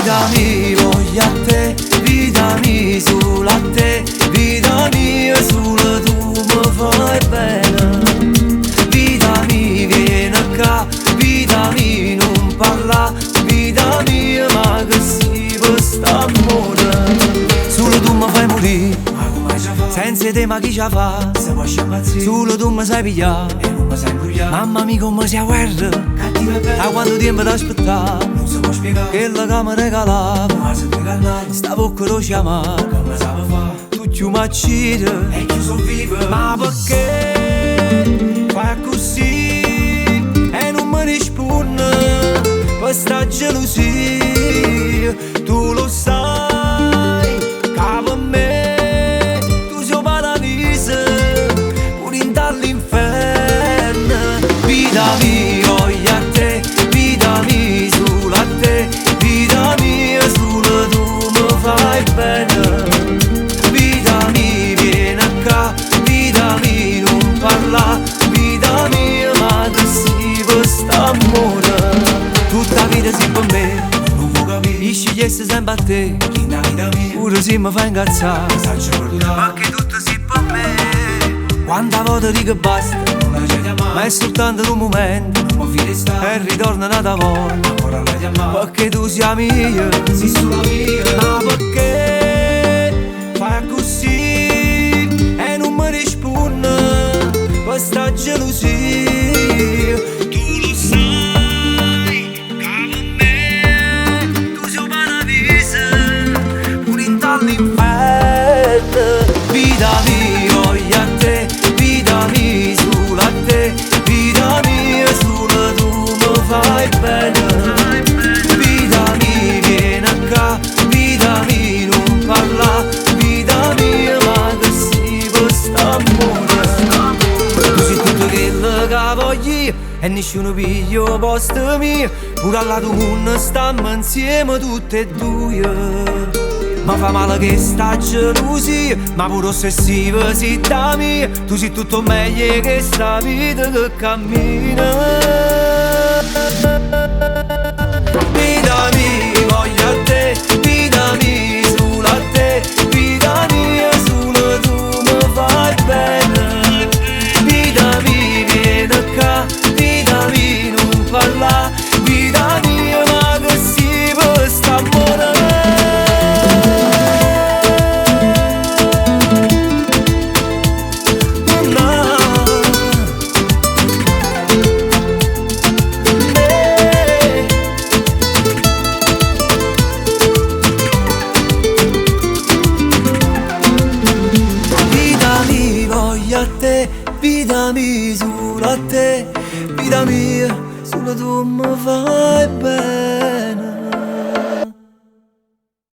Vita mia, voglio a te, vita mia, solo a te, vita mia, solo tu mi fai bene. Vita mia, vieni qua, vita mia, non parla, vita mia, ma che si può sta amore. Solo tu mi fai morire, senza te ma chi ce fa? Solo tu mi sai pigliare e non mi sai imbrugliare. Mamma mia come sia guerra, da quanto tempo ti aspettavo, non si può spiegare. Quella che mi regalava, stavo con lo chiamare, tu chiudi a cire e io sono vivo. Ma perché fai così e non mi rispondi per sta gelosia? Tu lo sai che per me tu sei un paradiso pure in dall'inferno. Vita mia, voglio a te, vita mia, solo a te, vita mia, solo tu mi fai bene. Vita mia, vieni qua, vita mia, non parla, vita mia, ma che si può sta amore. Tutta vita sei per me, non vuoi capire, io scegliessi sempre a te, pure se mi fai incazzare, ma che tutto sei per me. Quanta volta dico basta, ma è soltanto un momento, e ritorna un'altra volta, perché tu sei mia, sei solo mia. Ma perché fai così e non mi rispondi per sta gelosia? Tu lo sai che per me tu sei un paradiso pure in dall'inferno. Vita mia, voglio a te, vita mia, solo a te, vita mia, solo tu mi fai bene. Vita mia, vieni qua, vita mia, non parla, vita mia, ma che si può sta amore. Tu sei tutto quello che voglio io e nessuno piglia il posto mio, pure al lato mondo stiamo insieme tutte e due. Ma fa male che sta gelosia, ma pure ossessiva sei da mia. Tu sei tutto meglio che sta vita che cammina. Vita mia, voglio a te, vita mia, solo a te, vita mia, solo tu mi fai bene. Vita mia, vieni qua, vita mia, non parla, vita mia, ma che si può sta amore. A te, vita mia, solo a te, vita mia, solo tu mi fai bene.